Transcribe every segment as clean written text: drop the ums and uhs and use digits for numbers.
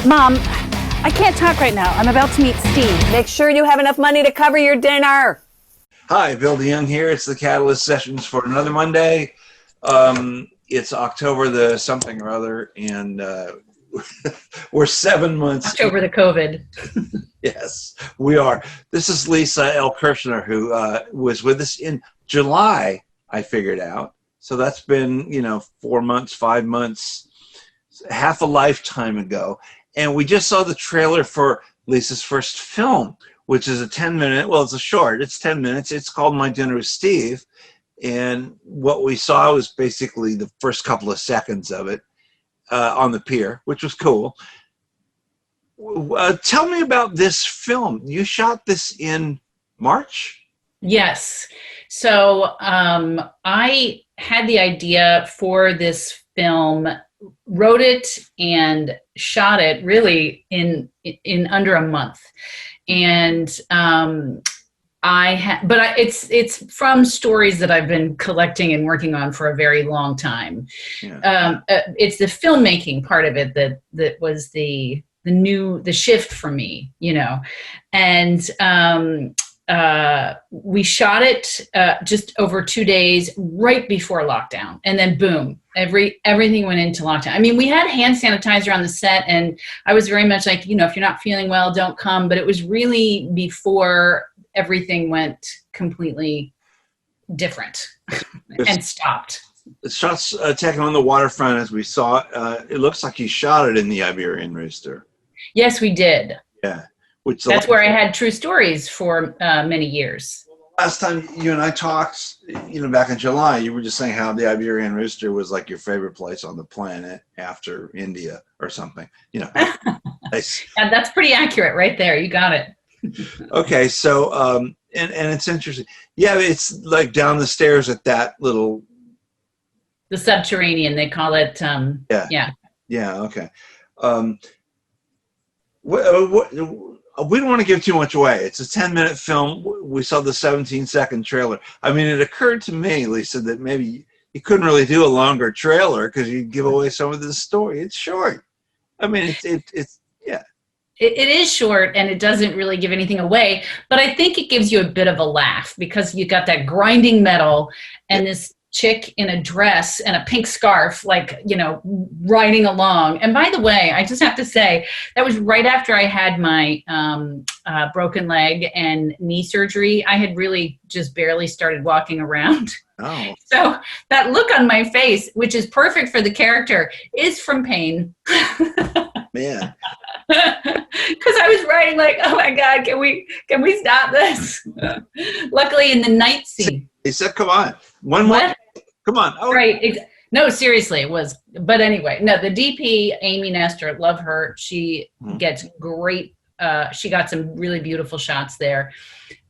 Mom, I can't talk right now. I'm about to meet Steve. Make sure you have enough money to cover your dinner. Hi, Bill DeYoung here. It's the Catalyst Sessions for another Monday. It's October the something or other, and we're 7 months. October the COVID. Yes, we are. This is Lisa L. Kirchner, who was with us in July, I figured out. So that's been, 4 months, 5 months, half a lifetime ago. And we just saw the trailer for Lisa's first film, which is a 10-minute, well, it's a short, it's 10 minutes. It's called My Dinner with Steve. And what we saw was basically the first couple of seconds of it on the pier, which was cool. Tell me about this film. You shot this in March? Yes. So I had the idea for this film, wrote it and shot it really in under a month. And it's from stories that I've been collecting and working on for a very long time. Yeah. It's the filmmaking part of it that was the shift for me, and we shot it just over 2 days right before lockdown, and then boom, everything went into lockdown. I mean, we had hand sanitizer on the set, and I was very much like, if you're not feeling well, don't come. But it was really before everything went completely different and stopped. The shots taken on the waterfront, as we saw, it looks like you shot it in the Iberian Rooster. Yes, we did. Yeah. That's where I had True Stories for many years. Last time you and I talked, back in July, you were just saying how the Iberian Rooster was like your favorite place on the planet after India or something. Nice. And that's pretty accurate right there. You got it. Okay, so and it's interesting. Yeah, it's like down the stairs at that little. The subterranean, they call it. Yeah. Yeah. Okay. We don't want to give too much away. It's a 10-minute film. We saw the 17-second trailer. I mean, it occurred to me, Lisa, that maybe you couldn't really do a longer trailer because you'd give away some of the story. It's short. I mean, it's yeah. It is short, and it doesn't really give anything away. But I think it gives you a bit of a laugh because you got that grinding metal and this chick in a dress and a pink scarf, riding along. And by the way, I just have to say, that was right after I had my broken leg and knee surgery. I had really just barely started walking around. Oh. So that look on my face, which is perfect for the character, is from pain. Man. Because I was writing like, oh my God, can we stop this? Luckily in the night scene. He said, come on. One more. Come on. Oh. Right. No, seriously, it was. But anyway, no, the DP, Amy Nestor, love her. She gets great. She got some really beautiful shots there.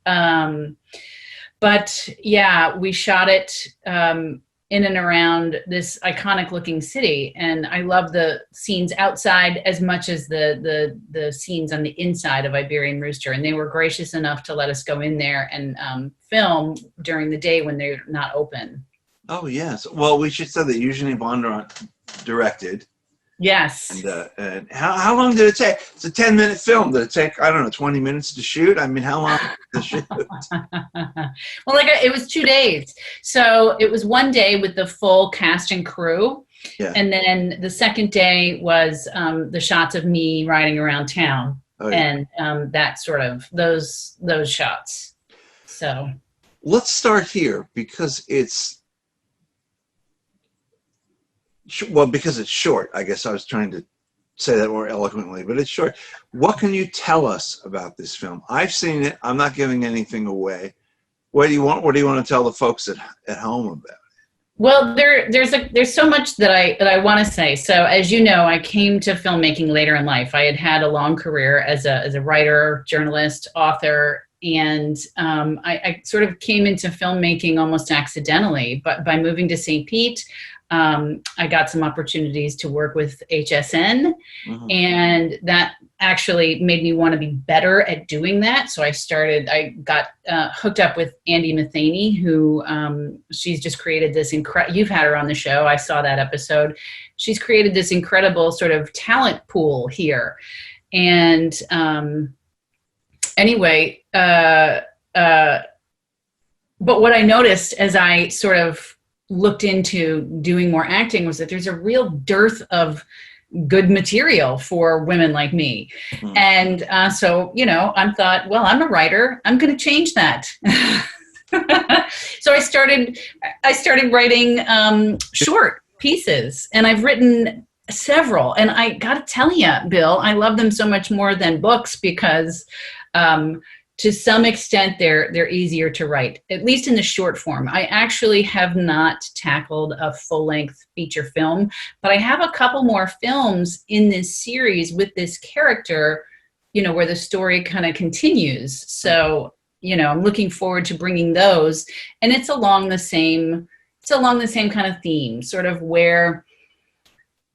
But yeah, we shot it in and around this iconic looking city. And I love the scenes outside as much as the scenes on the inside of Iberian Rooster. And they were gracious enough to let us go in there and film during the day when they're not open. Oh, yes. Well, we should say that Eugenie Bondurant directed. Yes. And how long did it take? It's a 10-minute film. Did it take, 20 minutes to shoot? I mean, how long to shoot? Well, it was 2 days. So it was 1 day with the full cast and crew. Yeah. And then the second day was the shots of me riding around town. Oh, yeah. And that sort of, those shots. So. Let's start here because it's short. I guess I was trying to say that more eloquently, but it's short. What can you tell us about this film? I've seen it. I'm not giving anything away. What do you want to tell the folks at home about it? Well, there's so much that I want to say. So as you know, I came to filmmaking later in life. I had a long career as a writer, journalist, author, and I sort of came into filmmaking almost accidentally, but by moving to St. Pete, I got some opportunities to work with HSN, and that actually made me want to be better at doing that. So I got hooked up with Andy Matheny, who she's just created this you've had her on the show. I saw that episode. she's created this incredible sort of talent pool here. And anyway, but what I noticed as I sort of looked into doing more acting was that there's a real dearth of good material for women like me. Mm. And so, you know, I thought, well, I'm a writer. I'm going to change that. So I started writing short pieces, and I've written several. And I got to tell you, Bill, I love them so much more than books because to some extent, they're easier to write, at least in the short form. I actually have not tackled a full-length feature film, but I have a couple more films in this series with this character, you know, where the story kind of continues. So, you know, I'm looking forward to bringing those, and it's along the same kind of theme, sort of where.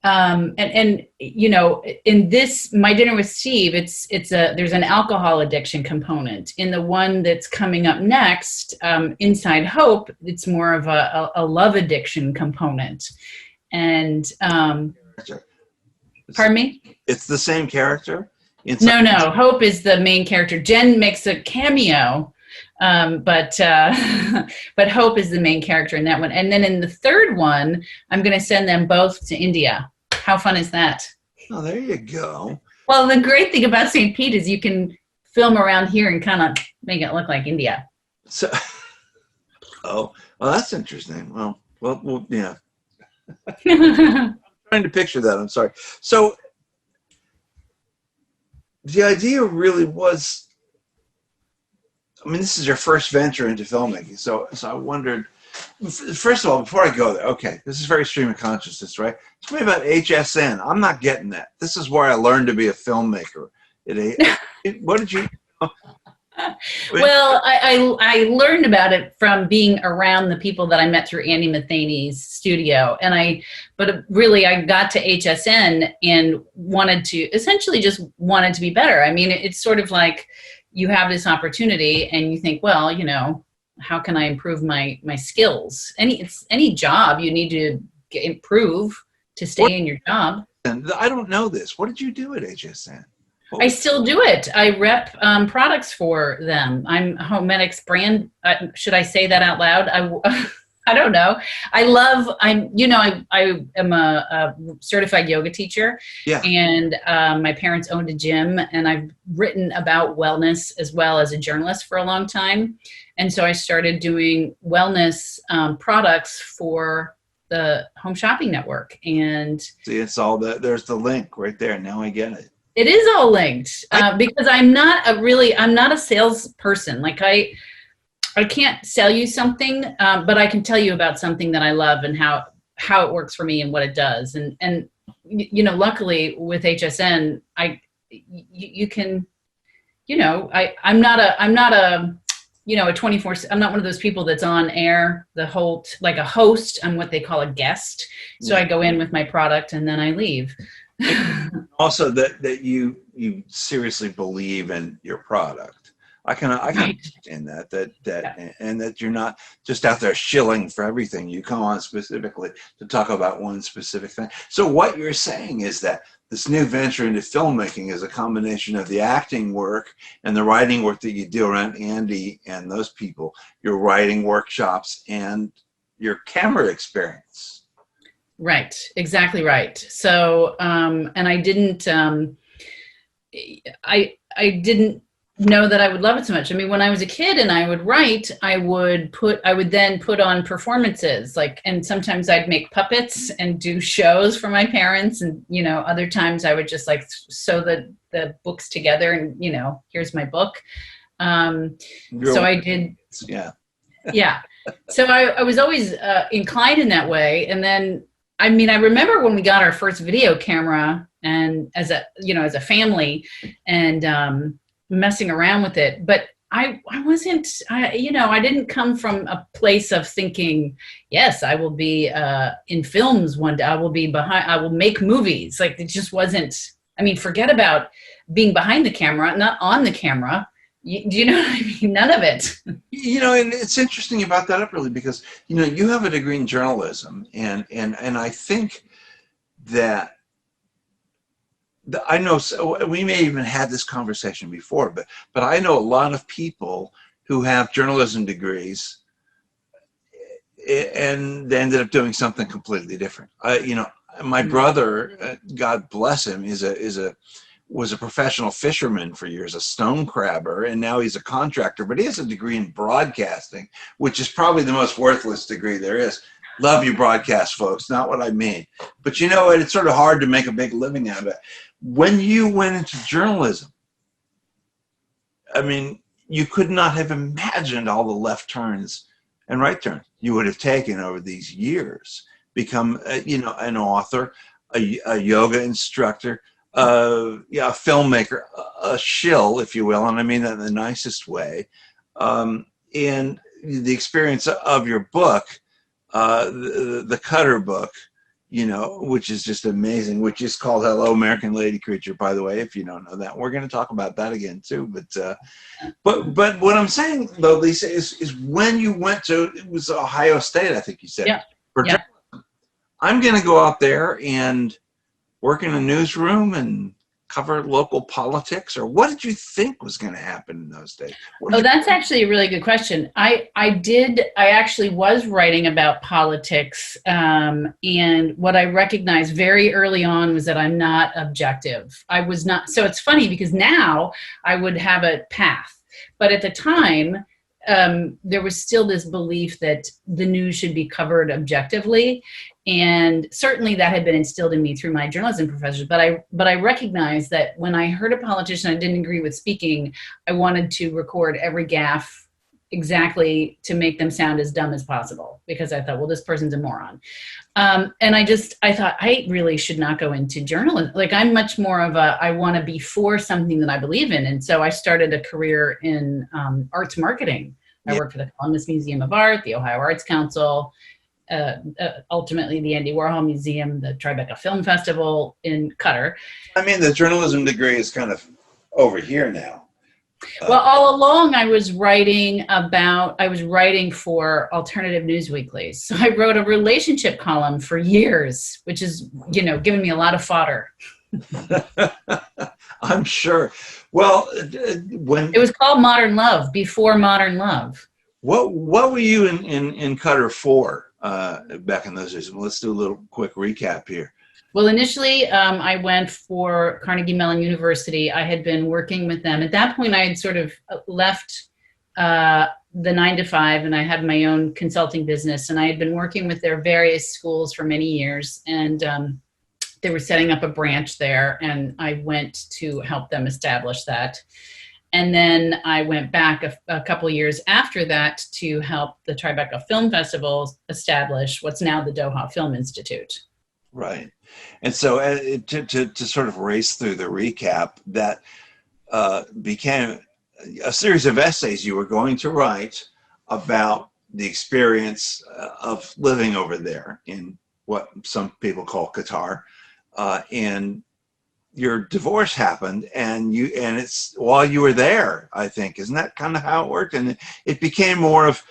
And you know, in this My Dinner with Steve, there's an alcohol addiction component. In the one that's coming up next, Inside Hope, it's more of a love addiction component. And pardon me? It's the same character? No, Hope is the main character. Jen makes a cameo, but Hope is the main character in that one. And then in the third one, I'm going to send them both to India. How fun is that? Oh, there you go. Well, the great thing about St. Pete is you can film around here and kind of make it look like India. So, well, that's interesting. Well, yeah. I'm trying to picture that. I'm sorry. So, the idea really was, I mean, this is your first venture into filmmaking. So I wondered, first of all, before I go there, okay, this is very stream of consciousness, right? Tell me about HSN. I'm not getting that. This is where I learned to be a filmmaker. What did you? Well, I learned about it from being around the people that I met through Andy Mathaney's studio, but really I got to HSN and wanted to be better. I mean, it's sort of like you have this opportunity and you think, well, you know, how can I improve my skills? Any job you need to improve to stay in your job. And I don't know this. What did you do at HSN? I still do it. I rep products for them. I'm Homedics brand. Should I say that out loud? I don't know. I am a certified yoga teacher. Yeah. And my parents owned a gym, and I've written about wellness as well as a journalist for a long time. And so I started doing wellness products for the Home Shopping Network. And see, it's all that. There's the link right there. Now I get it. It is all linked because I'm not a salesperson. Like I can't sell you something, but I can tell you about something that I love and how it works for me and what it does. And you know, luckily with HSN, you can, you know, I'm not a you know, a 24. I'm not one of those people that's on air like a host. I'm what they call a guest. So I go in with my product and then I leave. Also, that you seriously believe in your product. I can understand that and that you're not just out there shilling for everything. You come on specifically to talk about one specific thing. So what you're saying is that this new venture into filmmaking is a combination of the acting work and the writing work that you do around Andy and those people, your writing workshops and your camera experience. Right. Exactly right. So, and I didn't know that I would love it so much. I mean, when I was a kid and I would write, I would then put on performances, and sometimes I'd make puppets and do shows for my parents. And, you know, other times I would just sew the books together and, you know, here's my book. So I did. Yeah. Yeah. So I was always inclined in that way. And then, I mean, I remember when we got our first video camera and as a family and messing around with it, but I didn't come from a place of thinking, yes, I will be in films one day. I will make movies. Like, it just wasn't, I mean, forget about being behind the camera, not on the camera. Do you know what I mean? None of it. You know, and it's interesting about that, really, because, you know, you have a degree in journalism, and I think that I know, so we may even had this conversation before, but I know a lot of people who have journalism degrees and they ended up doing something completely different. My brother, God bless him, was a professional fisherman for years, a stone crabber, and now he's a contractor, but he has a degree in broadcasting, which is probably the most worthless degree there is. Love you, broadcast folks, not what I mean. But you know what? It's sort of hard to make a big living out of it. When you went into journalism, I mean, you could not have imagined all the left turns and right turns you would have taken over these years. Become, an author, a yoga instructor, a filmmaker, a shill, if you will, and I mean that in the nicest way. And the experience of your book, the Cutter book, which is just amazing, which is called Hello, American Lady Creature, by the way, if you don't know that. We're going to talk about that again, too. But what I'm saying, though, Lisa, is when you went to, it was Ohio State, I think you said. Yeah. For journalism, I'm going to go out there and work in a newsroom and cover local politics, or what did you think was going to happen in those days? That's actually a really good question. I actually was writing about politics, and what I recognized very early on was that I'm not objective. I was not. So it's funny because now I would have a path, but at the time, there was still this belief that the news should be covered objectively. And certainly that had been instilled in me through my journalism professors. But I recognized that when I heard a politician I didn't agree with speaking, I wanted to record every gaffe exactly to make them sound as dumb as possible, because I thought, well, this person's a moron. And I thought I really should not go into journalism. Like, I'm much more of I want to be for something that I believe in. And so I started a career in arts marketing. I worked for the Columbus Museum of Art, the Ohio Arts Council, ultimately the Andy Warhol Museum, the Tribeca Film Festival in Qatar. I mean, the journalism degree is kind of over here now. Well, all along I was writing for alternative news weeklies. So I wrote a relationship column for years, which is, giving me a lot of fodder. I'm sure. Well, when it was called Modern Love, before Modern Love. What were you in Qatar for back in those days? Well, let's do a little quick recap here. Well, initially, I went for Carnegie Mellon University. I had been working with them. At that point, I had sort of left the 9-to-5, and I had my own consulting business. And I had been working with their various schools for many years. And they were setting up a branch there, and I went to help them establish that. And then I went back a couple of years after that to help the Tribeca Film Festival establish what's now the Doha Film Institute. Right. And so to sort of race through the recap, that became a series of essays you were going to write about the experience of living over there in what some people call Qatar. And your divorce happened, and it's while you were there, I think. Isn't that kind of how it worked? And it became more of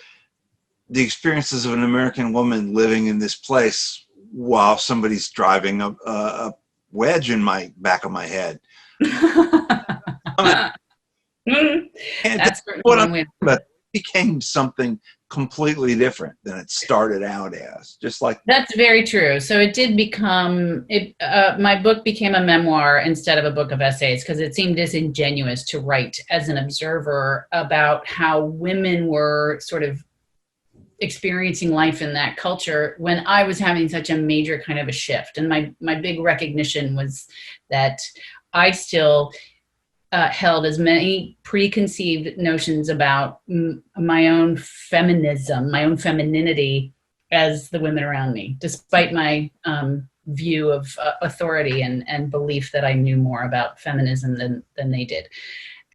the experiences of an American woman living in this place while somebody's driving a wedge in my back of my head. That's what I'm about. It became something completely different than it started out as. Just like that's very true. So it did become my book became a memoir instead of a book of essays, because it seemed disingenuous to write as an observer about how women were sort of experiencing life in that culture when I was having such a major kind of a shift. And my big recognition was that I still held as many preconceived notions about my own feminism, my own femininity, as the women around me, despite my view of authority and belief that I knew more about feminism than they did.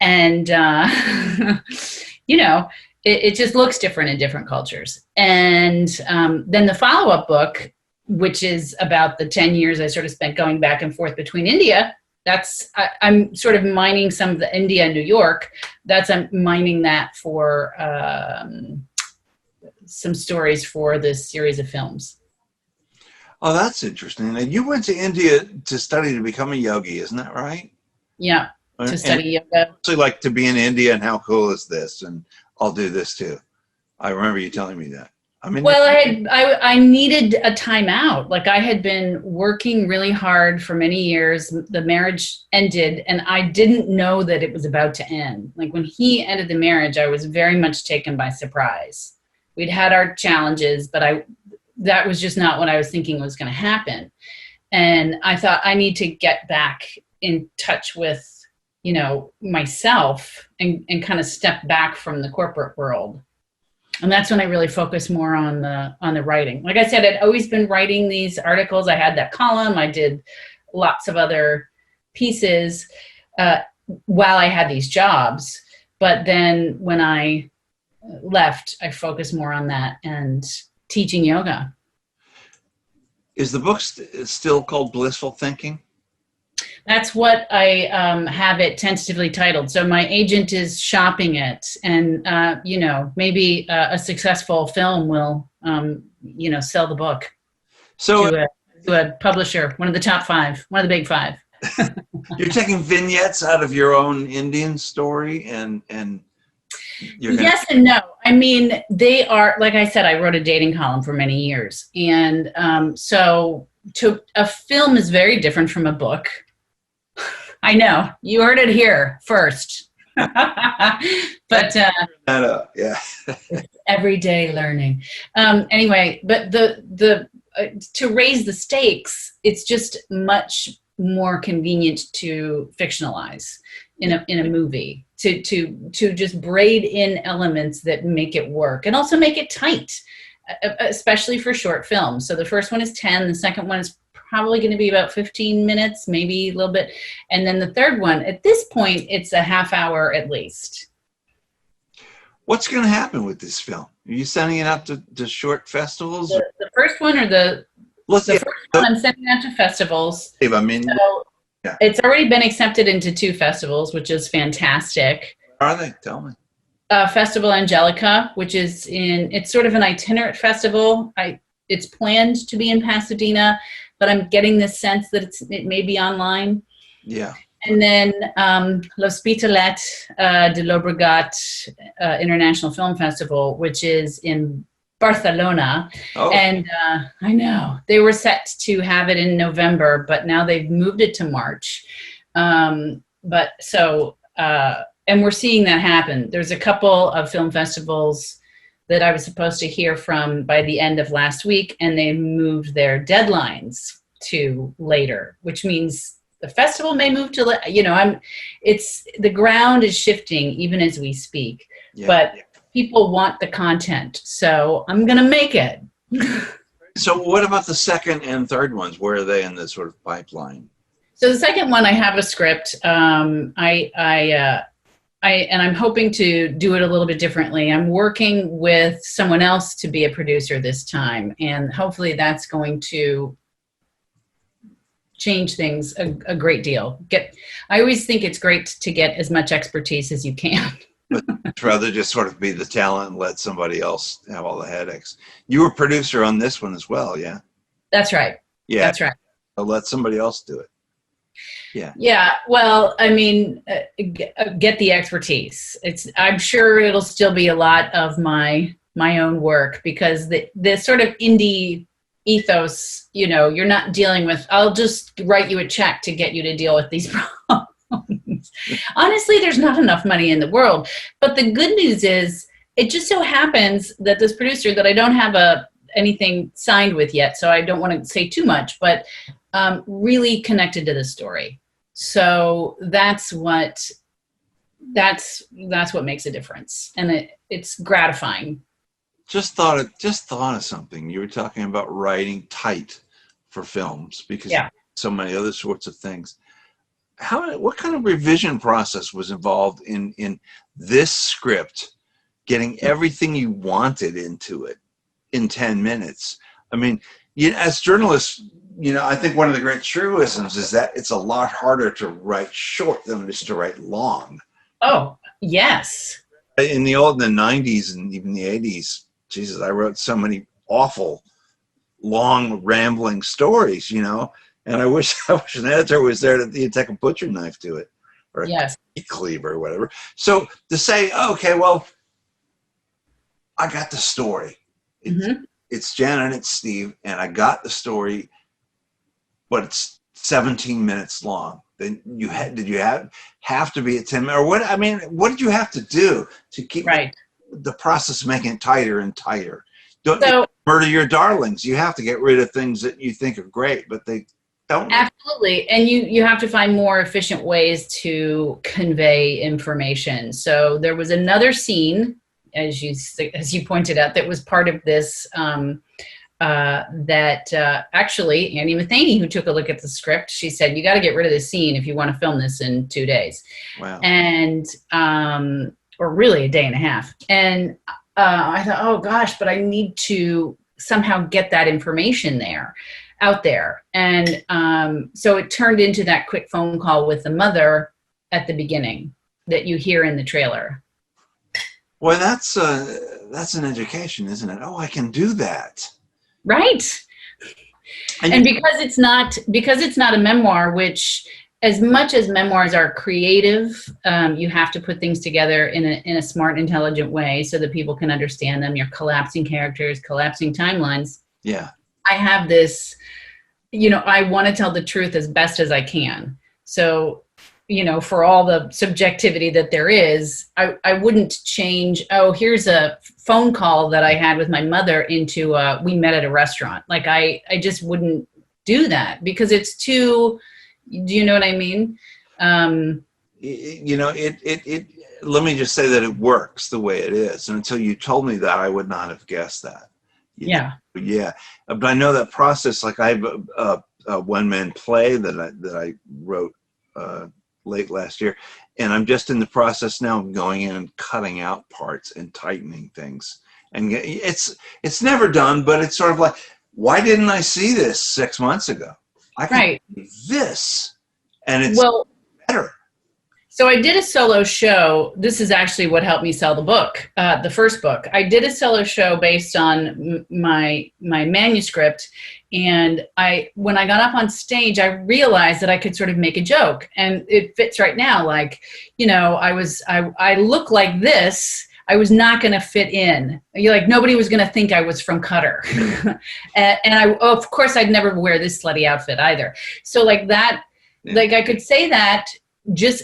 And, it just looks different in different cultures. And then the follow-up book, which is about the 10 years I sort of spent going back and forth between India, I'm sort of mining some of the India and New York. I'm mining that for some stories for this series of films. Oh, that's interesting. Now, you went to India to study to become a yogi, isn't that right? Yeah, to And study yoga. actually, like to be in India, and how cool is this? And I'll do this too. I remember you telling me that. I mean, Well, I needed a time out. Like I had been working really hard for many years. The marriage ended and I didn't know that it was about to end. Like when he ended the marriage, I was very much taken by surprise. We'd had our challenges, but that was just not what I was thinking was going to happen. And I thought I need to get back in touch with, myself and kind of step back from the corporate world. And that's when I really focused more on the writing. Like I said, I'd always been writing these articles. I had that column. I did lots of other pieces while I had these jobs. But then when I left, I focused more on that and teaching yoga. is the book still called Blissful Thinking? That's what I have it tentatively titled. So my agent is shopping it, and maybe a successful film will sell the book So to a publisher, one of the top five, one of the big five. you're taking vignettes out of your own Indian story, and you're gonna, Yes and no. I mean, they are, like I said, I wrote a dating column for many years, and so a film is very different from a book. I know, you heard it here first. But yeah. everyday learning. Anyway, but the to raise the stakes, it's just much more convenient to fictionalize in a movie, to just braid in elements that make it work and also make it tight, especially for short films. So the first one is 10, the second one is probably going to be about 15 minutes, maybe a little bit. And then the third one, at this point, it's a half hour at least. What's going to happen with this film? Are you sending it out to short festivals? The first one or the first one I'm sending out to festivals. I mean, So yeah. It's already been accepted into 2 festivals, which is fantastic. Are they? Tell me. Festival Angelica, which is it's sort of an itinerant festival. It's planned to be in Pasadena, but I'm getting this sense that it may be online. Yeah. And then L'Hospitalet de Llobregat International Film Festival, which is in Barcelona. Oh. And I know they were set to have it in November, but now they've moved it to March. And we're seeing that happen. There's a couple of film festivals that I was supposed to hear from by the end of last week, and they moved their deadlines to later, which means the festival may move to, the ground is shifting even as we speak, but people want the content. So I'm going to make it. So what about the second and third ones? Where are they in the sort of pipeline? So the second one, I have a script. And I'm hoping to do it a little bit differently. I'm working with someone else to be a producer this time, and hopefully that's going to change things a great deal. I always think it's great to get as much expertise as you can. But rather just sort of be the talent and let somebody else have all the headaches. You were producer on this one as well, yeah? That's right. Yeah. That's right. I'll let somebody else do it. Yeah. Yeah. Well, I mean, get the expertise. I'm sure it'll still be a lot of my own work, because the sort of indie ethos, you're not dealing with, I'll just write you a check to get you to deal with these problems. Honestly, there's not enough money in the world. But the good news is, it just so happens that this producer that I don't have anything signed with yet, so I don't want to say too much, but really connected to the story. So that's what makes a difference, and it's gratifying. Just thought of something. You were talking about writing tight for films, because so many other sorts of things. What kind of revision process was involved in this script, getting everything you wanted into it in 10 minutes? I mean, as journalists, I think one of the great truisms is that it's a lot harder to write short than it is to write long. Oh, yes. In the 90s and even the 80s, Jesus, I wrote so many awful long rambling stories, you know. And I wish an editor was there to take a butcher knife to it, or a Yes. meat cleaver or whatever. So to say, okay, well, I got the story. It's Jen and it's Steve, and I got the story, but it's 17 minutes long. Then did you have to be at 10 minutes, or what? I mean, what did you have to do to keep the process of making it tighter and tighter? Don't murder your darlings. You have to get rid of things that you think are great, but they don't. Absolutely. And you have to find more efficient ways to convey information. So there was another scene, as you pointed out, that was part of this, actually Andy Matheny, who took a look at the script, she said, you got to get rid of this scene if you want to film this in 2 days. Wow. And, or really a day and a half. And I thought, oh gosh, but I need to somehow get that information out there. And so it turned into that quick phone call with the mother at the beginning that you hear in the trailer. Well, that's an education, isn't it? Oh, I can do that. Right. And because it's not a memoir, which, as much as memoirs are creative, you have to put things together in a smart, intelligent way so that people can understand them. You're collapsing characters, collapsing timelines. Yeah. I have this, I want to tell the truth as best as I can. So, for all the subjectivity that there is, I wouldn't change, here's a phone call that I had with my mother into we met at a restaurant. Like I just wouldn't do that because it's too, do you know what I mean? Let me just say that it works the way it is. And until you told me that, I would not have guessed that. Yeah. Yeah. But I know that process. Like I have a one-man play that I wrote late last year, and I'm just in the process now of going in and cutting out parts and tightening things. And it's never done, but it's sort of like, why didn't I see this 6 months ago? I can do this, and it's better. So I did a solo show. This is actually what helped me sell the book, the first book. I did a solo show based on my manuscript. And when I got up on stage, I realized that I could sort of make a joke, and it fits right now. Like, I look like this. I was not going to fit in. Nobody was going to think I was from Qatar. and of course, I'd never wear this slutty outfit either. So like that, I could say that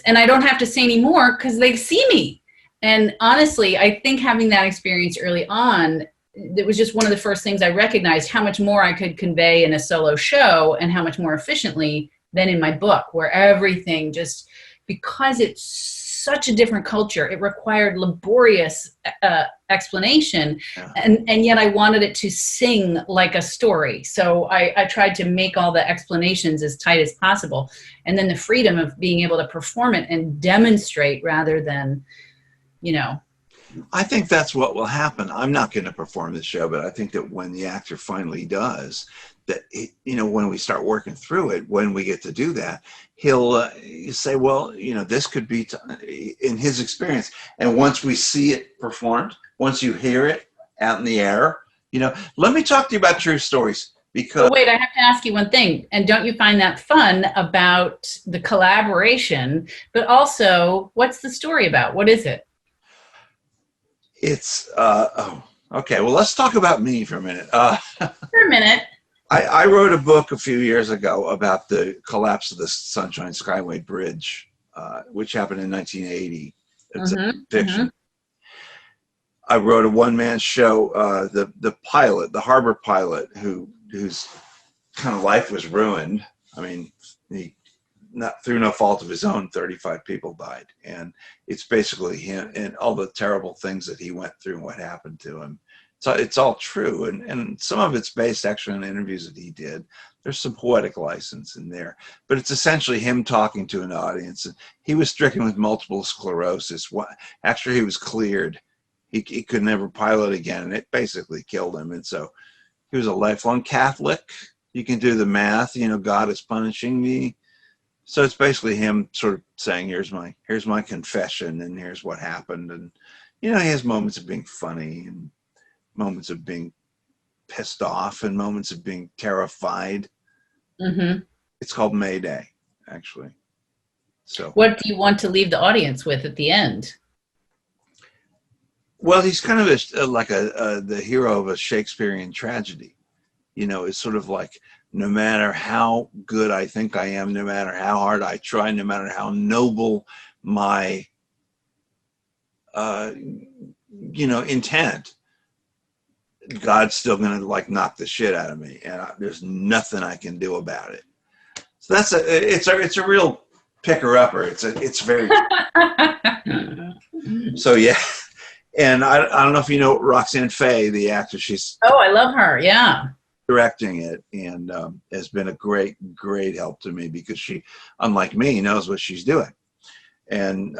and I don't have to say any more because they see me. And honestly, I think having that experience early on, it was just one of the first things I recognized how much more I could convey in a solo show and how much more efficiently than in my book, where everything just, because it's such a different culture, it required laborious explanation. Yeah. And yet I wanted it to sing like a story. So I tried to make all the explanations as tight as possible. And then the freedom of being able to perform it and demonstrate rather than, I think that's what will happen. I'm not going to perform the show, but I think that when the actor finally does, that when we start working through it, when we get to do that, he'll say, well, this could be in his experience. And once we see it performed, once you hear it out in the air, let me talk to you about true stories. Because wait, I have to ask you one thing. And don't you find that fun about the collaboration, but also what's the story about? What is it? It's, okay. Well, let's talk about me for a minute. For a minute. I wrote a book a few years ago about the collapse of the Sunshine Skyway Bridge, which happened in 1980. It's a fiction. I wrote a one-man show, the pilot, the harbor pilot, whose kind of life was ruined. I mean, through no fault of his own, 35 people died. And it's basically him and all the terrible things that he went through and what happened to him. So it's all true. And some of it's based actually on interviews that he did. There's some poetic license in there, but it's essentially him talking to an audience. And he was stricken with multiple sclerosis. After he was cleared, he could never pilot again, and it basically killed him. And so he was a lifelong Catholic. You can do the math, God is punishing me. So it's basically him sort of saying, here's my confession, and here's what happened. And, he has moments of being funny and moments of being pissed off and moments of being terrified. Mm-hmm. It's called Mayday, actually. So, What do you want to leave the audience with at the end? well, he's kind of the hero of a Shakespearean tragedy. You know, it's sort of like, no matter how good I think I am, no matter how hard I try, no matter how noble my, intent, God's still going to like knock the shit out of me, and there's nothing I can do about it. So it's a real picker upper. It's very so yeah. And I don't know if you know Roxanne Fay, the actress. She's I love her. Yeah. directing it, and has been a great help to me, because she, unlike me, knows what she's doing, and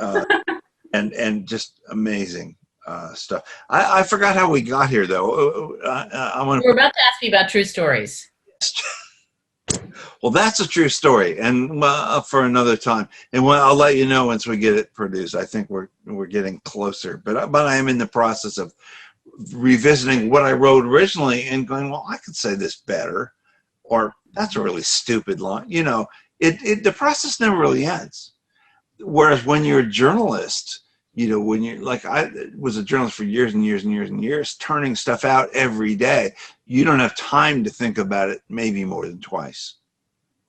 and just amazing stuff. I forgot how we got here, though. I want We're about to ask me about true stories. Well, that's a true story, and for another time. And I'll let you know once we get it produced. I think we're getting closer, but I am in the process of revisiting what I wrote originally and going, well, I could say this better, or that's a really stupid line. You know, the process never really ends. Whereas when you're a journalist, you know, when you're like, I was a journalist for years and years and years and years, turning stuff out every day, you don't have time to think about it maybe more than twice.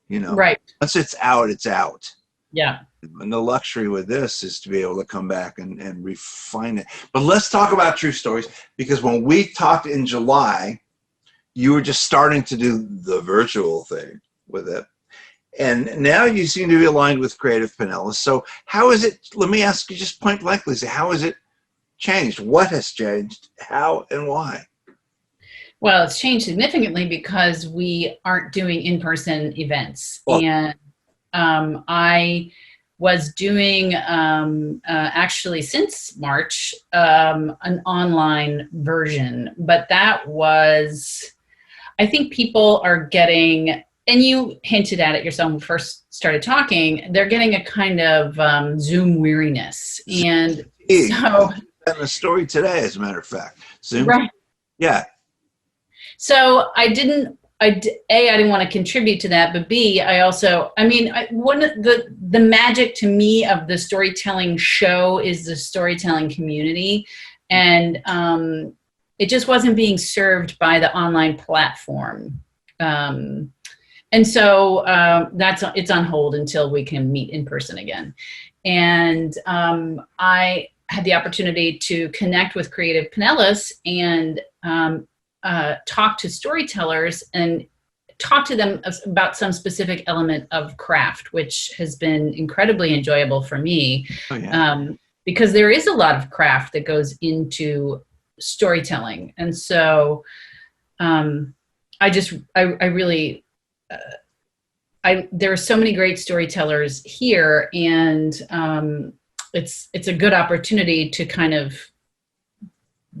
You know, Right. Once it's out, it's out. Yeah. And the luxury with this is to be able to come back and refine it. But let's talk about true stories, because when we talked in July, you were just starting to do the virtual thing with it. And now you seem to be aligned with Creative Pinellas. So how is it, let me ask you just point blankly, how has it changed? What has changed? How and why? Well, it's changed significantly because we aren't doing in-person events. Well, and I was doing, actually since March, an online version. But that was, I think people are getting, and you hinted at it yourself when we first started talking, they're getting a kind of Zoom weariness. And so, and a story today, as a matter of fact. Zoom. right. Yeah. So I didn't want to contribute to that, but B, one of the magic to me of the storytelling show is the storytelling community. And it just wasn't being served by the online platform. And so it's on hold until we can meet in person again. And I had the opportunity to connect with Creative Pinellas and talk to storytellers and talk to them about some specific element of craft, which has been incredibly enjoyable for me. Oh, yeah. Because there is a lot of craft that goes into storytelling. And so there are so many great storytellers here, and it's a good opportunity to kind of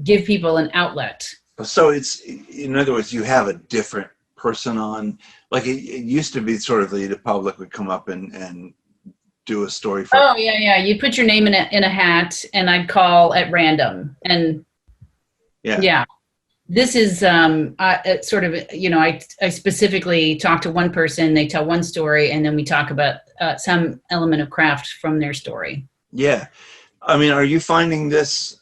give people an outlet. So it's, in other words, you have a different person on, like it used to be sort of the public would come up and do a story for. Oh yeah. You put your name in a hat, and I'd call at random. And yeah. This is sort of, I specifically talk to one person, they tell one story, and then we talk about some element of craft from their story. Yeah. I mean, are you finding this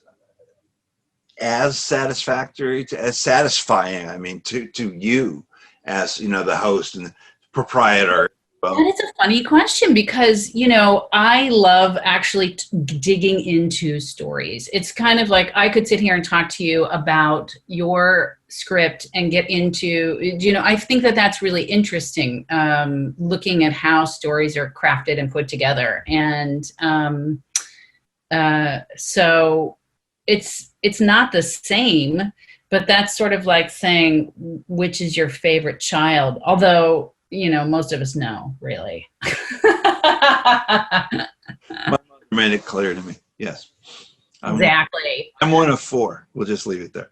as satisfactory, as satisfying, to you as, the host and the proprietor? Well, and it's a funny question because, I love actually digging into stories. It's kind of like I could sit here and talk to you about your script and get into, I think that that's really interesting, looking at how stories are crafted and put together. And so it's not the same, but that's sort of like saying, which is your favorite child? Although, most of us know, really. My mother made it clear to me. Yes. Exactly. I'm one of 4. We'll just leave it there.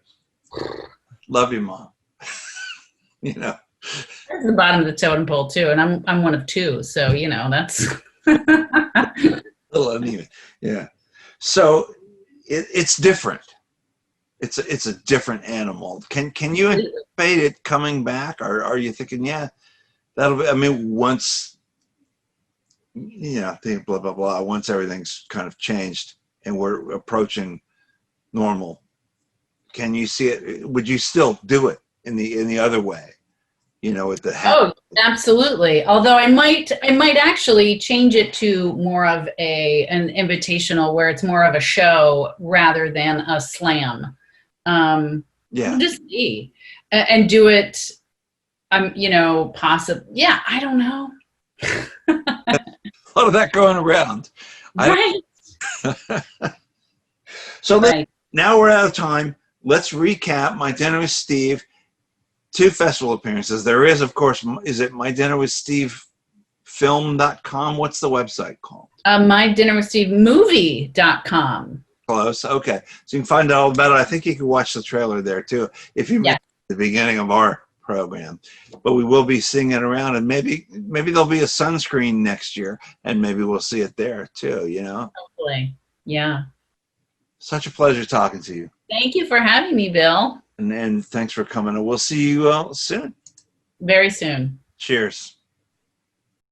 Love you, Mom. That's the bottom of the totem pole too, and I'm one of 2, so that's a little uneven. Yeah. So it's different. it's a different animal. Can you anticipate it coming back, or are you thinking, yeah, that'll be? I mean, once think blah blah blah. Once everything's kind of changed and we're approaching normal, can you see it? Would you still do it in the other way? With the Oh, absolutely. Although I might actually change it to more of an invitational, where it's more of a show rather than a slam. We'll just see and do it. Possibly. Yeah, I don't know. A lot of that going around. Right. So now we're out of time. Let's recap My Dinner with Steve. 2 festival appearances. There is, of course, is it mydinnerwithstevefilm.com? What's the website called? mydinnerwithstevemovie.com. Close. Okay. So you can find out all about it. I think you can watch the trailer there too if you missed the beginning of our program. But we will be seeing it around, and maybe there'll be a sunscreen next year, and maybe we'll see it there too, Hopefully. Yeah. Such a pleasure talking to you. Thank you for having me, Bill. And thanks for coming. And we'll see you soon. Very soon. Cheers.